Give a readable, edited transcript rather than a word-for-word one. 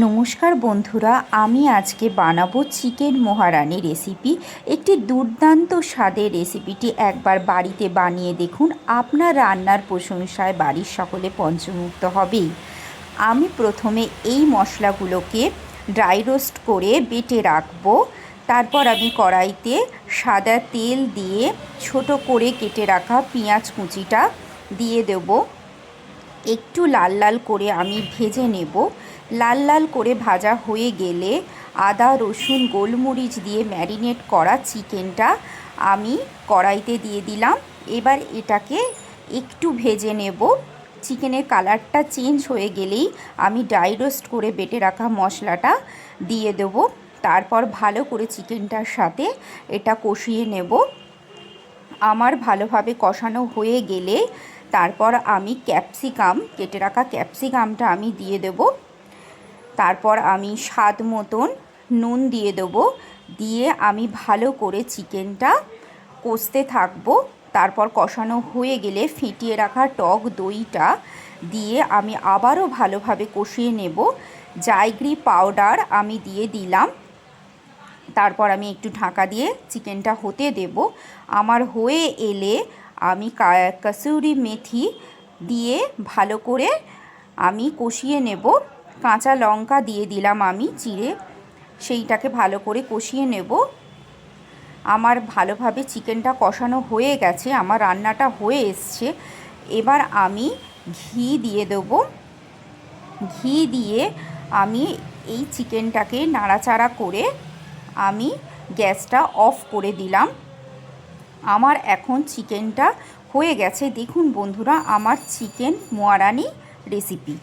নমস্কার বন্ধুরা, আমি আজকে বানাবো চিকেন মহারানি রেসিপি। একটি দুর্দান্ত স্বাদের রেসিপিটি একবার বাড়িতে বানিয়ে দেখুন, আপনার রান্নার প্রশংসায় বাড়ির সকলে পঞ্চমুক্ত হবেই। আমি প্রথমে এই মশলাগুলোকে ড্রাই রোস্ট করে বেটে রাখবো। তারপর আমি কড়াইতে সাদা তেল দিয়ে ছোট করে কেটে রাখা পেঁয়াজ কুচিটা দিয়ে দেবো। একটু লাল লাল করে আমি ভেজে নেব। লাল লাল করে ভাজা হয়ে গেলে আদা রসুন গোলমরিচ দিয়ে ম্যারিনেট করা চিকেনটা আমি কড়াইতে দিয়ে দিলাম। এবার এটাকে একটু ভেজে নেব। চিকেনের কালারটা চেঞ্জ হয়ে গেলেই আমি ড্রাই রোস্ট করে বেটে রাখা মশলাটা দিয়ে দেবো। তারপর ভালো করে চিকেনটার সাথে এটা কষিয়ে নেব। আমার ভালোভাবে কষানো হয়ে গেলে তারপর আমি ক্যাপসিকাম কেটে রাখা ক্যাপসিকামটা আমি দিয়ে দেব। তারপর আমি স্বাদ মতন নুন দিয়ে দেবো। দিয়ে আমি ভালো করে চিকেনটা কষতে থাকবো। তারপর কষানো হয়ে গেলে ফেটিয়ে রাখা টক দইটা দিয়ে আমি আবারও ভালোভাবে কষিয়ে নেব। জায়গ্রি পাউডার আমি দিয়ে দিলাম। তারপর আমি একটু ঢাকা দিয়ে চিকেনটা হতে দেব। আমার হয়ে এলে আমি কসুরি মেথি দিয়ে ভালো করে আমি কষিয়ে নেব। কাঁচা লঙ্কা দিয়ে দিলাম আমি চিড়ে, সেইটাকে ভালো করে কষিয়ে নেব। আমার ভালোভাবে চিকেনটা কষানো হয়ে গেছে, আমার রান্নাটা হয়ে এসছে। এবার আমি ঘি দিয়ে দেব। ঘি দিয়ে আমি এই চিকেনটাকে নাড়াচাড়া করে আমি গ্যাসটা অফ করে দিলাম। আমার এখন চিকেনটা হয়ে গেছে। দেখুন বন্ধুরা, আমার চিকেন মহারানি রেসিপি।